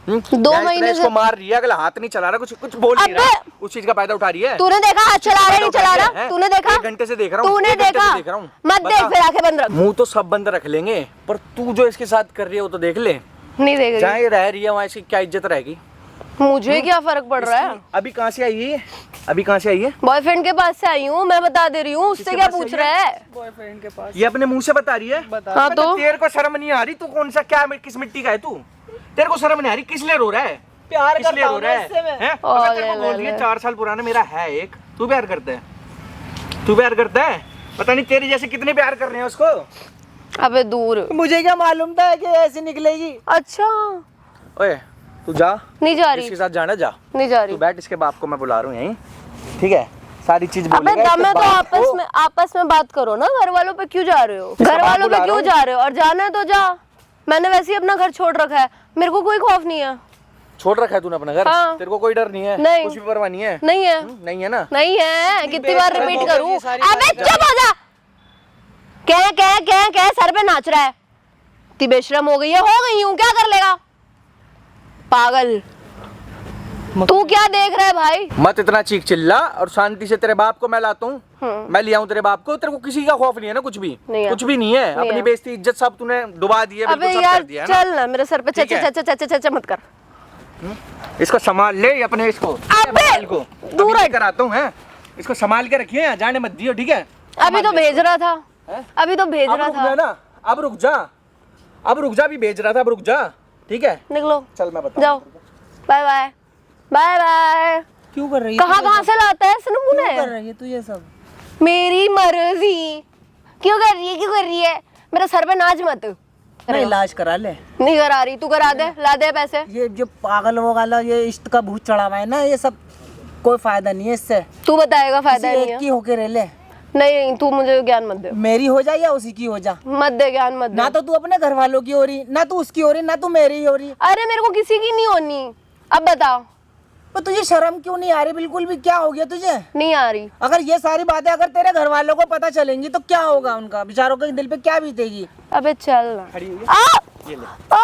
2 यहाँ महीने इतना से इसको मार रही है, अगला हाथ नहीं चला रहा, कुछ कुछ बोल नहीं अबे! रहा, उस चीज का फायदा उठा रही है। तूने देखा हाथ चला रहा नहीं चला रहा? हैं? तूने देखा? 1 घंटे से देख रहा हूँ, तूने 1 घंटे देखा? से देख रहा हूँ। मत देख, बता। फिर आंखें बंद रख। मुंह तो सब बंद रख लेंगे, पर तू जो इसके साथ कर रही है वो तो देख ले। नहीं देख जहाँ रही। ये रह रही है वहाँ इसकी क्या इज्जत रहेगी? मुझे क्या फर्क पड़ रहा है? अभी कहाँ से आई है? अभी कहाँ से आई है? बॉयफ्रेंड के पास से आई हूँ, मैं बता दे रही हूँ। उससे क्या पास से पूछ आई रहा है? बॉयफ्रेंड के पास। ये अपने मुंह से बता रही है। हाँ मैं तो तेरे को शर्म नहीं आ रही? तू कौन सा क्या किस मिट्टी का है तू? तेरे को शर्म नहीं आ रही? किस लिए रो रहा है? प्यार किस लिए करता रो हूँ रहा मैं इससे मैं। है? ओ, मैं तेरे को ले, बोल ले, रही है ले। 4 साल पुराना मेरा है एक। तू प्यार करता है? तू प्यार करता है? पता नहीं तेरे जैसे कितने प्यार कर रहे हैं उसको। अबे दूर। मुझे क्या मालूम था कि ऐसे निकलेगी। अच्छा ओए तू जा, नहीं जा रही, इसके साथ जाना, जा नहीं जा तू रही। बैठ, इसके बाप को मैं बुला रहा हूँ यहीं, ठीक है? सारी चीज अबे बोलेगा दम है इसके तो बाप को। आपस में बात करो ना। घर वालों पे क्यों जा रहे हो? इसका घर बाप वालों पे बुला क्यों रहा जा रहे हो? और जाना है तो जा। मैंने वैसे ही अपना घर छोड़ रखा है, मेरे को कोई खौफ नहीं है। छोड़ रखा है तूने अपना घर? हाँ। तेरे को कोई डर नहीं है? नहीं। कुछ भी परवाह नहीं है? नहीं है, नहीं है ना? नहीं है। कितनी बार बेशरम रिपीट होकर करूं? ये सारी अबे बातें चुप हो जा। क्या सर पे नाच रहा है? इतनी बेशरम हो गई है? हो गई हूँ, क्या कर लेगा पागल? तू क्या देख रहा है भाई? मत इतना चीख चिल्ला, और शांति से तेरे बाप को मैं लाता हूँ, मैं ले आऊँ तेरे बाप को। तेरे को किसी का खौफ नहीं है ना? कुछ भी नहीं है। कुछ भी नहीं है। नहीं अपनी है। बेइज्जती इज्जत सब तूने डुबा दी है, अबे बिल्कुल सब यार कर दिया है ना? चल ना, मेरे सर पे ठीक है। चचा मत कर। इसको संभाल ले अपने, इसको अबे को दूर हट। कराता हूँ, हैं? इसको संभाल के रखिए, जाने मत दियो, ठीक है? अभी तो भेज रहा था, हैं? अभी तो भेज अब रहा रुक था। जा ना, अब रुक जा, अब रुक जा, अभी भेज रहा था, अब रुक जा, ठीक है? निकलो, चल मैं बता। जाओ, बाय बाय बाय बाय। क्यों कर रही है? कहाँ से लाता है क्यों कर सनमुने? रही है तू ये सब? मेरी मर्जी। क्यों कर रही है? मेरे सर पे नाच मत। मैं इलाज करा ले। नहीं करा रही, तू करा दे, ला दे पैसे। ये जो पागल वाला ये इश्क का भूत चढ़ा हुआ है ना, ये सब कोई फायदा नहीं है इससे। तू बताएगा फायदा किसी नहीं एक है। की होके रह ले। नहीं तू मुझे ज्ञान मत दे, मेरी हो जा या उसी की हो जा। मत दे ज्ञान मत ना दे। तो तू अपने घर वालों की हो रही, ना तू उसकी हो रही, ना तू मेरी हो रही। अरे मेरे को किसी की नहीं होनी। अब बता। पर तुझे शर्म क्यों नहीं आ रही बिल्कुल भी? क्या हो गया तुझे? नहीं आ रही। अगर ये सारी बातें अगर तेरे घर वालों को पता चलेंगी तो क्या होगा? उनका बेचारों के दिल पे क्या बीतेगी? अबे चल ना। खड़ी हुई आ! ये ले, आ!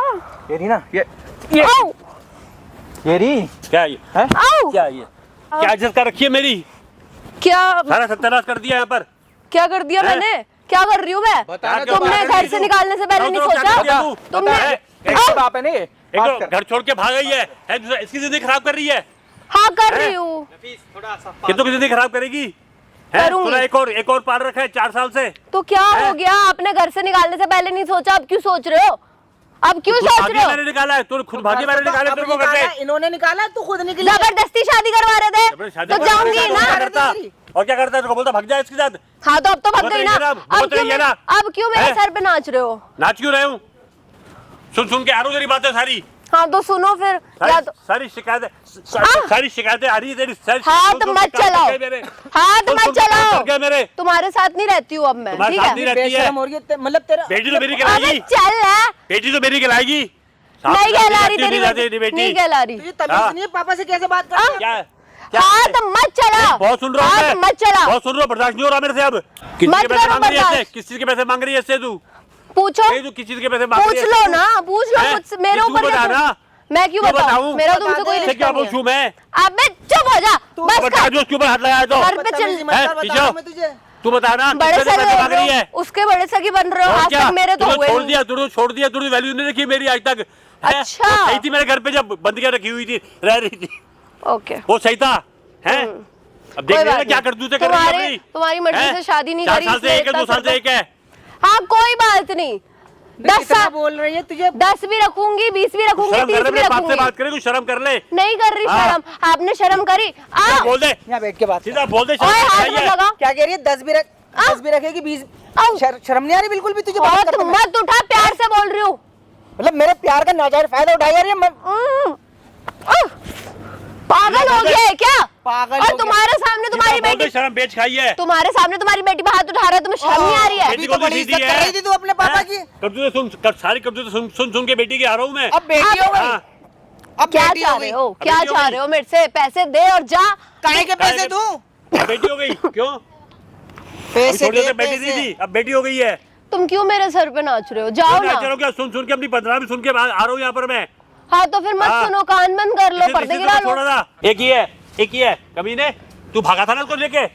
ये रही ना, ये आओ! ये रही, क्या ये है? आओ! क्या ये क्या इज्जत कर रखी है मेरी? क्या सारा सत्यानाश कर दिया यहाँ पर। क्या कर दिया हैं? मैंने? क्या कर रही हूँ मैं? बताना तो तुमने बाहर घर नहीं से तू। निकालने से पहले नहीं बताओ तो क्या कर दिया सोचा? तू? तुमने बता, एक बाप है नहीं, एक तो घर छोड़ के भाग गई है, इसकी जिंदगी खराब कर रही है। हाँ कर रही हूँ। कितनों की जिंदगी खराब करेगी? हैं? करूंगी। तूने एक और पाल रखा है 4 साल से। तो क्या हैं? हो गया? आपने घर से निकालने से पहले नहीं सोचा, अब क्यों सोच रहे हो? अब क्यों खुद सोच भाग्य रहे हो? मैंने निकाला है, तू खुद भाग्य मैंने निकाला है तेरे को घर से। इन्होंने निकाला, तू खुद निकली। जबरदस्ती शादी करवा रहे थे जबरदस्ती शादी तो करवा जाऊंगी रहे थे, ना। तो क्या करता? और क्या करता है? तेरे को बोलता भाग जा इसके साथ। हाँ तो अब तो भग बहुत गई रही ना। है ना, बहुत अब क्यों रही है ना। अब क्यों मेरे हैं? सर पे नाच रहे हो? नाच क्यों रहे हूँ? सुन के आ रहा हूँ तेरी बातें सारी। हाँ तो सुनो फिर। या तो सारी शिकायतें आ रही है तेरी। हाथ मत चलाओ, हाथ मत चलाओ। मेरे तुम्हारे साथ नहीं रहती हूँ अब मैं, तुम्हारे ठीक साथ है? नहीं रहती है। बेशरम हो रही है मतलब तेरा। बेटी तो मेरी अबे कहलाएगी, चल है। बेटी तो मेरी कहलाएगी। नहीं कहला रही तेरी बेटी। बेटी, नहीं कहला रही। तुझे तमीज नहीं है पापा से कैसे बात करते? क्या हाथ मत चला, बहुत सुन रहा हूँ हाथ मैं, मत चला। बहुत सुन रहा हूँ, बर्दाश्त नहीं हो रहा मेरे से अब। किस चीज मत के पैसे करो मांग रही है इससे? बर्दाश्त। किस चीज के पैसे मांग रही है इससे तू? पूछो, तू किस चीज के पैसे मांग पूछ रही है? लो ना, पूछ लो हैं? मुझसे। मेरे तू ऊपर बता क्या? ना। मैं क्यों क्यों बताऊं? बताऊं? मेरा तुमसे कोई इससे रिश्ता क्या नहीं है। पूछूं मैं? अबे चुप हो जा, बस बता कर। जो उसके ऊपर हाथ लगाया तो। घर पे चल। बदतमीजी मत कर, हैं? बता पीछे रहा हो। हूं मैं तुझे। तू बता ना बड़े किस पैसे सगे मांग रही है? उसके बड़े सगी बन रहे हो। और आज क्या? तक मेरे तो तूने हुए छोड़ नहीं। दिया, तूने छोड़ दिया, तूने वैल्यू नहीं रखी मेरी आज तक। हैं? अच्छा। वो सही थी मेरे घर पे जब बंदियां रखी हुई थी, रह रही थी, ओके, वो सही था। हैं? अब देख कोई रहे बात क्या नहीं। करतूते कर रही है अपनी। तुम्हारी मर्जी हैं? से शादी नहीं 4 करी, साल से इसलिए एक है, 2 इतना साल से एक है। हाँ कोई बात नहीं। 10 कितना साल बोल रही है तुझे? 10 भी रखूंगी, 20 भी रखूंगी, शर्म 30 कर ले, भी मेरे बाप से रखूंगी। बात करे, तू शर्म कर ले। नहीं कर रही हाँ। शर्म। आपने शर्म करी? क्या बोल दे, यहाँ बैठ के बात कर। सीधा बोल दे। ओए हाथ शर्म मत है। लगा। क्या कह रही है? 10 भी रखेगी, 20। आओ। शर्म नहीं आ रही बिल्कुल भी तुझे बात बहुत करते में? मत उठा, प्यार से बोल रही हूँ। मतलब मेरे प्यार का नाजायज फायदा उठाई जा रही है? मैं पागल हो गया है क्या? पागल हो और गया। तुम्हारे सामने तुम्हारी सीधा बोल दे, बेटी, शर्म बेच खाई है। तुम्हारे सामने तुम्हारी बेटी पे हाथ उठा रहा है, तुम्हें शर्म नहीं आ रही है? अभी तो बड़ी इज्जत कर रही थी तू अपने पापा की। करतूते सुन, सारी करतूते सुन के बेटी के आ रहा हूँ मैं। अब बेटी हो गई। हाँ। अब क्या बेटी चाह हो रहे गई। हो? क्या बेटी हो चाह गई। रहे हो मेरे से? पैसे दे और जा। काहे के पैसे दूं? बेटी हो गई क्यों? पैसे छोटे दे, से बेटी नहीं पैसे। थी, अब बेटी हो गई है। तुम क्यों मेरे सर पे नाच रहे हो? जाओ ना। चलो क्या सुन के अपनी 15 भी सुन के आ रहा हूँ यहाँ पर मैं। हाँ तो फिर मत हाँ। सुनो, कान बंद कर लो, पर्दे गिरा लो। छोड़ा था, एक ही है कमीने, तू भागा था ना उसको लेके,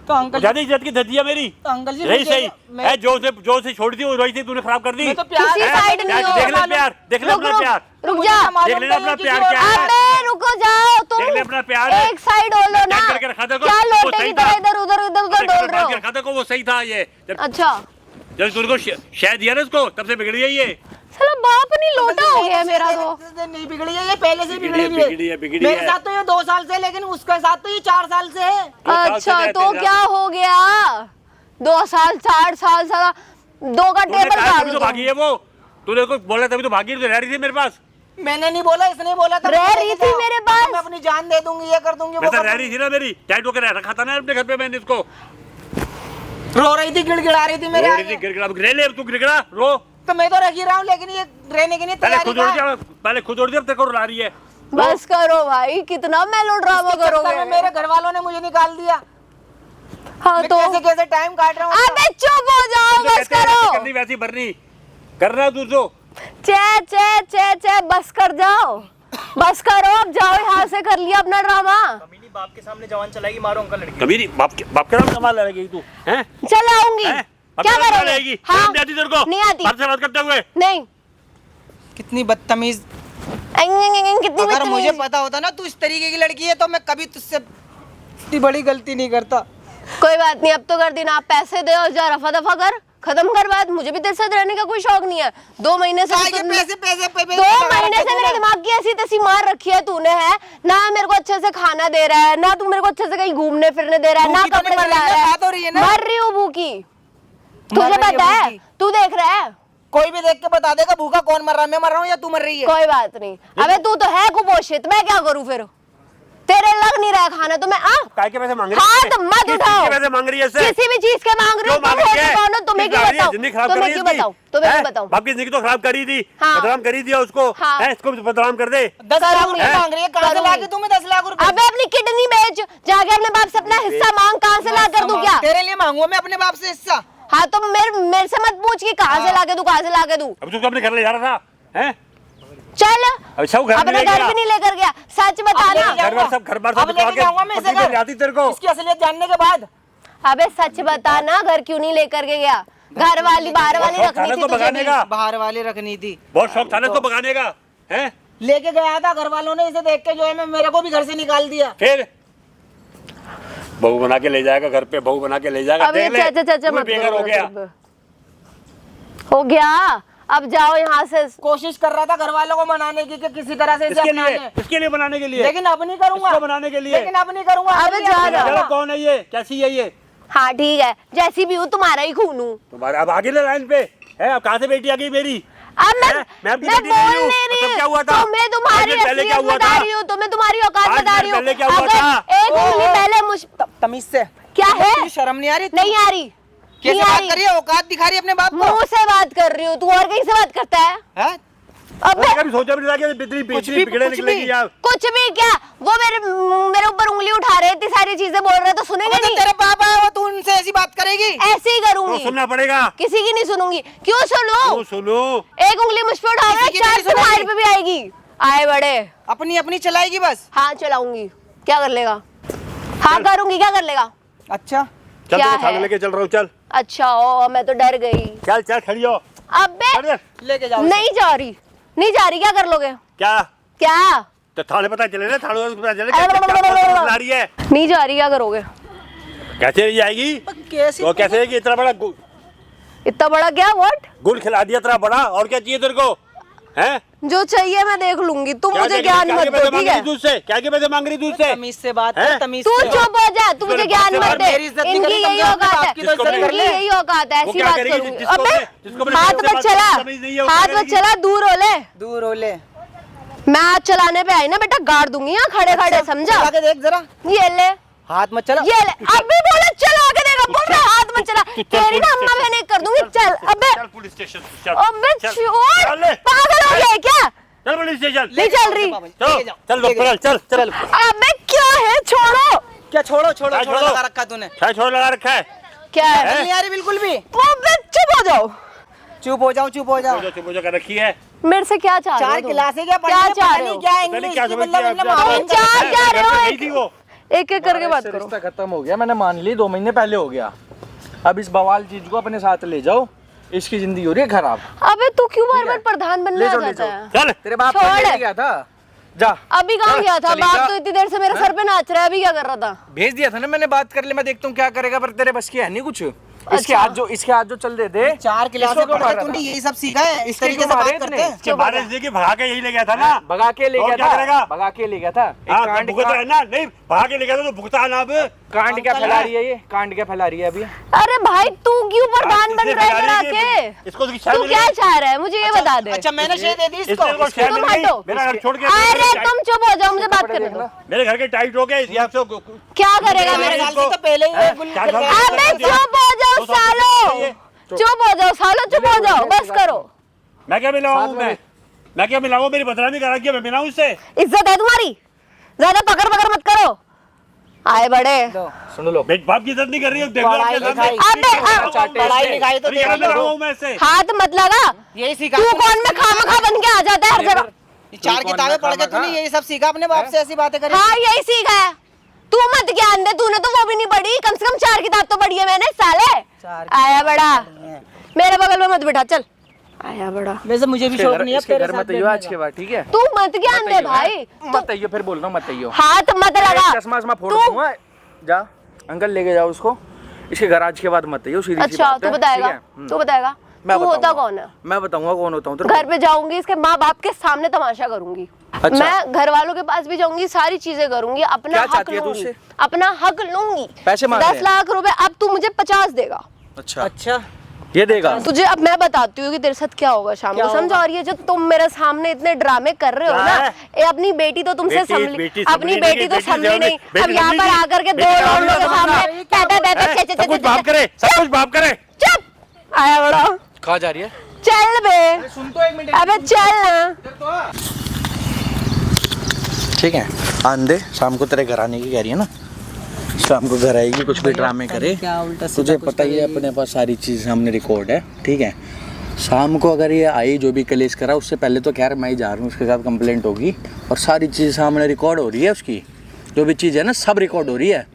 तो अंकल ज्यादा इज्जत की धज्जी है मेरी। तो अंकल जी रही मुझे- सही मैं- है, जो से छोड़ी थी वो रही थी, तूने खराब कर दी। मैं तो प्यार किसी है? साइड नहीं हो। देख ले प्यार, देख ले अपना प्यार, रुक मुझे जा, तो मालूम देख लेना नहीं अपना है कि प्यार जो- क्या है। अबे रुको जाओ तुम, देख ले अपना प्यार। एक साइड हो लो ना, टैग करके रखा था को, क्या वो लोटे सही की तरह था। इधर उधर डोल रहे हो। रखा था को, वो सही था ये। अच्छा जब तुमको शहद दिया ना उसको, तब से बिगड़ी है ये। साला बाप नहीं लोटा हो गया मेरा तो। नहीं बिगड़ी है ये, पहले से बिगड़ी है, बिगड़ी बिगड़ी है, बिगड़ी मेरे है। साथ तो ये 2 साल से, लेकिन उसके साथ तो ये 4 साल से है। साल से अच्छा रहते तो हैं क्या हो गया, 2 साल 4 साल साला 2 का तूने टेबल कहा डाल तभी तो दो। भागी है वो, तूने उसको बोला तभी तो भागी, तो रह रही थी मेरे पास। मैंने नहीं बोला, इसने बोला था। रह रही थी मेरे पास। मैं अपनी जान दे दूंगी, ये कर दूंगी, वो वैसे कर रह रही थी ना मेरी, टाइट होकर रखा था ना अपने घर पे मैंने इसको। दूंगी। रो रही थी, गिड़गिड़ा रही थी मेरे रो रही थी, आगे। गिड़गिड़ा, अब रह ले, अब तू गिड़गिड़ा रो। तो मैं तो रख ही रहा हूँ, लेकिन ये रहने के लिए पहले तैयारी खुद उड़ था। दिया, पहले खुद उड़ दिया, अब तेरे को रुला रही है। बस करो भाई, कितना मेलोड्रामा इसके चक्कर करोगे। में मेरे घर वालों ने मुझे निकाल दिया। हाँ मैं तो कैसे कैसे टाइम काट रहा हूँ। अबे चुप हो जाओ, तुझे बस कहते हैं करो। करनी वैसी भरनी करना तू तो। चे चे चे चे बस कर जाओ, बस करो, अब जाओ यहाँ से, कर लिया अपना ड्रामा। कमीनी बाप के सामने जवान चलाएगी, मारो अंकल लड़की। कभी नहीं, बाप के नाम कमाल लड़ेगी तू, हैं? चल आऊंगी, हैं? क्या अपने नाम करोगे? लड़ेगी? हाँ शर्म नहीं आती तेरे को? नहीं आती, बाप से बात करते हुए नहीं। कितनी बदतमीज। कितनी अगर मुझे बदतमीज। पता होता ना तू इस तरीके की लड़की है, तो मैं कभी तुझसे इतनी बड़ी गलती नहीं करता। कोई बात नहीं, अब तो कर देना, आप पैसे दे और जा रफा दफा कर, खत्म कर बात। मुझे भी तेरे साथ रहने का कोई शौक नहीं है। 2 महीने से पैसे तो- पैसे पैसे पैसे 2 महीने से मेरे दिमाग की ऐसी तैसी मार रखी है तूने, है ना, मेरे को अच्छे से खाना दे रहा है ना, तू मेरे को अच्छे से कहीं घूमने फिरने दे रहा है ना, भूखी तो कपड़े नहीं मर दिला रही रहा है, है। बात हो रही है ना। मर रही हूँ भूखी, मर तुझे रही है पता है, भूखी। तू देख रहा है। कोई भी देख के बता देगा भूखा कौन मर रहा है, मैं मर रहा हूँ या तू मर रही है। कोई बात नहीं, अबे तू तो है कुपोषित, मैं क्या करूँ फिर, तेरे लग नहीं रहा खाना तो मैं काय के पैसे मांग रही हाँ है? तो मत किस उठाओ, चीज़ के पैसे मांग रही है इससे? किसी भी चीज के मांग रही हो क्यों मांग तुम, रही है? हो तो तुम्हें किस क्यों गाड़ी है? बताऊं, जिंदगी खराब तुम्हें करी क्यों इसकी? बताऊं, तुम्हें हैं? क्यों बताऊं। बाप की जिंदगी तो खराब करी थी, हाँ। बदनाम करी दिया उसको, हाँ। हैं? इसको भी बदनाम कर दे। 10 लाख करूंगी। रुपए मांग रही है, कहाँ से करूंगी। लाके दूं मैं 10 लाख रुपए? अबे अपनी किडनी बेच, जाके अपने बाप से अपना हिस्सा मांग, कहाँ से ला कर दूं क्या? तेरे लिए मांगूंगा मैं अपने बाप से हिस्सा। हाँ तो मेरे से मत पूछ कि कहाँ से ला के दूं, कहाँ से ला के दूं। अब तू अपने घर ले जा रहा था, हैं? चल अब सब घर में अपने ले घर गया। भी नहीं लेकर गया, सच बताना। लेके घर बार सब घर बार सब अब लेके बिठा के जाऊंगा मैं इसे पट्टी पे घर। जाती तेरे को। इसकी असलियत जानने के बाद। अबे सच बताना, घर क्यों नहीं लेकर के गया? घर वाली बाहर वाली बहुत रखनी शौक था थी ना तुझे भगाने भी। का, बाहर वाले रखनी थी। बहुत शौक था ना इसको भगाने का, हैं? लेके गया था, घर वालों ने इसे देख के जो है मैं मेरे को भी घर से निकाल दिया। फिर बहू बना के ले जाएगा घर पे, बहू बना के ले जाएगा। अबे देख ले, चाचा तू भी मत बेघर करो, हो गया। हो गया, अब जाओ यहाँ से। कोशिश कर रहा था घर वालों को मनाने की कि किसी तरह से इसे इसके अपना लिए, लें। इसके लिए बनाने के लिए, लेकिन अब नहीं करूंगा। इसको बनाने के लिए। लेकिन अब नहीं करूंगा। अबे जा रहा। चलो, कौन है ये, कैसी है ये? हाँ ठीक है, जैसी भी हूँ तुम्हारा ही खून हूँ। तुम्हारे अब आगे ले लाइन पे है। अब कहाँ से बेटी आ गई मेरी? अब मैं हैं? मैं अपनी मैं बेटी नहीं बोल हूँ। नहीं तो रही, क्या हुआ था? तुम्हें तुम्हारी 5 मिनट पहले क्या असलियत हुआ बता था? रही हूँ, तुम्हें तुम्हारी औकात 5 बता रही मिनट हूँ। पहले क्या हुआ अगर था? एक उंगली पहले मुझ तमीज से। क्या है? तुझे शर्म नहीं आ रही? नहीं आ रही, कैसे नहीं आ बात रही। कर रही है? औकात दिखा रही है अपने बाप को। मुंह से बात कर रही हूँ, तू और कहीं से बात करता है? हैं? अब मैंने कभी सोचा भी नहीं था कि बिजली बिगड़े कुछ निकलेगी भी। यार। कुछ भी क्या, वो मेरे ऊपर उंगली उठा रहे, इतनी सारी चीजें बोल रहे, तो सुनेंगे अबे तो नहीं? तेरे पापा है वो, तू उनसे ऐसी बात करेगी? ऐसे ही तो करूंगी, सुनना पड़ेगा। किसी की नहीं सुनूंगी। क्यों सुनूं? तो सुनो, एक उंगली मुझ पे उठा रहे, किसी की भी 4 नहीं तुम्हारे सुनेगी। पे भी आएगी। आए बड़े, अपनी अपनी चलाएगी बस। हाँ चलाऊंगी, क्या कर लेगा? हाँ करूंगी, क्या कर लेगा? अच्छा चल क्या तेरे खाने है? लेके चल रहा हूँ, चल अच्छा ओ, मैं तो डर गई। चल चल खड़ी हो। अबे चल, लेके जाओ। नहीं जा रही, नहीं जा रही, क्या कर लोगे? क्या क्या तो थाने पता चले ना, थाने पता चले ला रही है। नहीं जा रही, क्या करोगे? कैसे नहीं आएगी? कैसे? तो कैसे है कि इतना बड़ा इतना बड़ा क्या? व्हाट? गुड़ खिला दिया इतना बड़ा, और क्या चाहिए तेरे को? हैं? जो चाहिए मैं देख लूंगी, तुम क्या मुझे क्या ज्ञान क्या मत के दो, पैसे ठीक मांग है? रही दूध से? क्या के पैसे मांग रही दूध से? तमीज से बात हैं? कर, तमीज तू से। चुप हो जा, तू मुझे मेरे ज्ञान बाप से मत दे। मेरी इज्जत नहीं इनकी करी, यही समझा? औकात है, आपकी तो इज्जत इनकी कर ले। यही औकात है, वो ऐसी क्या बात करेगी? करूंगी। जिसको अबे जिसको मेरे हाथ बाप से मत बात चला, समझ नहीं है, वो हाथ क्या मत करेगी? चला, दूर हो ले। दूर हो ले। मैं हाथ चलाने पे आई ना बेटा, गाड़ दूंगी यहाँ खड़े खड़े, समझा? चला के देख जरा। ये ले, हाथ मत चला। ये ले, अभी बोले चला के देखा, बोल रहा हाथ मत चला, तेरी ना अम्मा बहने कर दूंगी। चल अबे, चल पुलिस स्टेशन, चल अबे चल, छोड़, चल ले। पागल हो गया क्या? चल पुलिस स्टेशन, नहीं चल रही। चलो चल डॉक्टर, चल चल अबे क्या है, छोड़ो। क्या छोड़ो छोड़ो क्या छोड़ो छोड़ो? लगा रखा तूने। क्या छोड़ लगा रखा है? क्या है? नहीं आ रही बिल्कुल भी। अबे चुप हो जाओ। चुप हो जाओ, चुप हो जाओ। जो कर रखी है, मेरे से क्या चाह रहे हो 4 तुम? क्लासें क्या क्या पढ़ी, चाह पता रहे नहीं हो? क्या पता नहीं इंग्लिश क्या की, समझती मतलब है इनने आप? माँ तुम चाह क्या रहे हो? नहीं थी वो। एक एक करके बात करो। रिश्ता खत्म हो गया, मैंने मान ली 2 महीने पहले हो गया। अब इस बवाल चीज को अपने साथ ले जाओ, इसकी जिंदगी हो रही है खराब। अबे तू क्यों बार बार प्रधान बनना ले जाओ, ले चाहता जाओ। है? चल तेरे बाप छोड़। पढ़ने गया था, जा। अभी कहाँ गया था? चली बाप जा। तो इतनी देर से मेरे सर पे नाच रहा है, अभी क्या कर रहा था? भेज दिया था ना मैंने, बात कर ले, मैं देखता हूँ क्या करेगा, पर तेरे बस की है नहीं कुछ। इसके अच्छा। हाथ जो चल रहे थे 4 क्लासें इसको क्यों पढ़ मारा के तूने था? यही सब सीखा है, इस इसके तरीके से क्यों मारे बात करते इतने? हैं। इसके बारे में देखिए भगा के यही ले गया था ना। भगा के ले और गया क्या करेगा? था, भगा के ले गया था। एक हाँ, कांड भुगत रहा है ना, नहीं भगा के ले गया था तो भुगता ना अब। कांड क्या फैला रही है ये, कांड क्या फैला रही है अभी? अरे भाई तू क्यों प्रधान बन रहा है इधर आके? इसको उसकी शादी तू मिल क्या गई। चाह रहा है? मुझे ये बता दे। अच्छा मैंने शेयर दे दी इसको इसको। इसको शादी तुम मिल गई। हटो। मेरा घर छोड़ के अरे तुम चुप हो जाओ, मुझे बात करने दो। मेरे घर के टाइट हो गए इस यहाँ से। क्या करेगा मेरे मेरे साथ? साल से तो पहले ही एक गुल क्या कर साल गया। से? अबे चुप हो जाओ सालो, चुप हो जाओ सालो, चुप हो जाओ, बस करो। मैं क्या मिलाऊं? मैं क्या मिलाऊं? मेरी बदनामी करा के मैं मिलाऊं इससे? इज्जत है तुम्हारी, ज्यादा पकड़ पकड़ मत करो। आए बड़े सुन लो, बेट बाप की इज्जत नहीं कर रही हो, देख लो पढ़ाई आपके सामने। लिखाई- पढ़ाई लिखाई तो अरे क्या देखो। मिलाऊं मैं इससे? हाथ मत लगा। यही सीखा तू कौन में खामखा बन के आ जाता है हर जगह? 4 किताबें पढ़ के तूने यही सब सीखा अपने बाप से, ऐसी बातें करी। हाँ यही सीखा है। तू मत ज्ञान दे, तूने तो वो भी नहीं पढ़ी, कम से कम 4 किताब तो पढ़ी है मैंने साले। आया बड़ा, मेरे बगल में मत बिठा, चल। आया बड़ा, वैसे मुझे भी शौक नहीं है इसके तेरे घर साथ मत आइयो आज के बाद, ठीक है? तू मत ज्ञान दे भाई। मत आइयो, फिर बोल रहा हूँ मत आइयो। हाथ मत लगा। चश्मा वश्मा फोड़ तू दूंगा, जा अंकल लेके जाओ उसको। इसके घर आज के बाद मत आइयो, सीधी सी अच्छा बात तू है, बताएगा, ठीक है? तू बताएगा मैं तू होता बताऊंगा। कौन है? मैं बताऊंगा कौन होता हूँ। घर पे जाऊंगी, इसके माँ बाप के सामने तमाशा करूंगी। अच्छा। मैं घर वालों के पास भी जाऊंगी, सारी चीजें करूंगी, अपना क्या हक चाहती है तू लूंगी, उससे? अपना हक लूंगी। पैसे मांग रहे 10 हैं? लाख रुपए अब तू मुझे 50 देगा। अच्छा, अच्छा ये देगा। तुझे अब मैं बताती हूँ कि तेरे साथ क्या होगा शाम को, समझ आ रही है? जब तुम मेरे सामने इतने ड्रामे कर रहे हो क्या ना, है? ये अपनी बेटी तो तुमसे बेटी संभली, अपनी संभली बेटी नहीं, तो बेटी संभली संभली नहीं। नहीं, अब यहाँ पर बेटी आकर के बेटी 2 संभली लोगों के नहीं, सामने सब कुछ बाप करे, सब कुछ बाप करे। चुप। आया बड़ा, कहाँ जा रही है? चल बे, सुन तो 1 मिनट। अबे चल ना। ठीक है, आंदे शाम को तेरे घर आने की कह रही है ना, शाम को घर आएगी, कुछ भी ड्रामे करे। क्या उल्टा सीधा तुझे कुछ पता ही है अपने पास सारी चीज़ सामने रिकॉर्ड है, ठीक है? शाम को अगर ये आई जो भी कलेश करा, उससे पहले तो खैर मैं ही जा रहा हूँ, उसके साथ कंप्लेंट होगी और सारी चीज़ सामने रिकॉर्ड हो रही है, उसकी जो भी चीज़ है ना सब रिकॉर्ड हो रही है।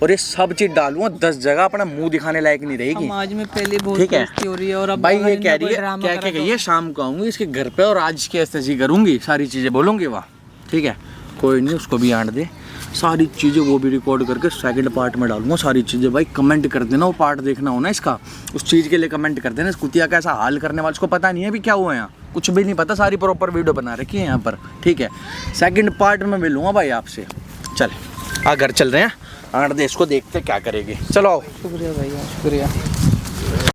और ये सब चीज़ डालूंगा 10 जगह, अपना मुंह दिखाने लायक नहीं रहेगी। समाज में पहले बहुत ठीक है दोस्ती हो रही है और अब भाई अगर ये इनका कह रही कोई है, ड्रामा क्या करा क्या तो- कही है, शाम को आऊंगी इसके घर पे और आज की ऐसी करूंगी, सारी चीज़ें बोलूंगी वहाँ, ठीक है? कोई नहीं, उसको भी आंट दे, सारी चीज़ें वो भी रिकॉर्ड करके सेकंड पार्ट में डालूंगा सारी चीज़ें। भाई कमेंट कर देना, वो पार्ट देखना हो ना इसका, उस चीज़ के लिए कमेंट कर देना। इस कुतिया का ऐसा हाल करने वाले, उसको पता नहीं है भी क्या हुआ है यहाँ, कुछ भी नहीं पता, सारी प्रॉपर वीडियो बना रखी है यहाँ पर, ठीक है? सेकंड पार्ट में मिलूंगा भाई आपसे। चल आ घर चल रहे हैं, आंट दे इसको, देखते क्या करेगी। चलो आओ। शुक्रिया भैया, शुक्रिया।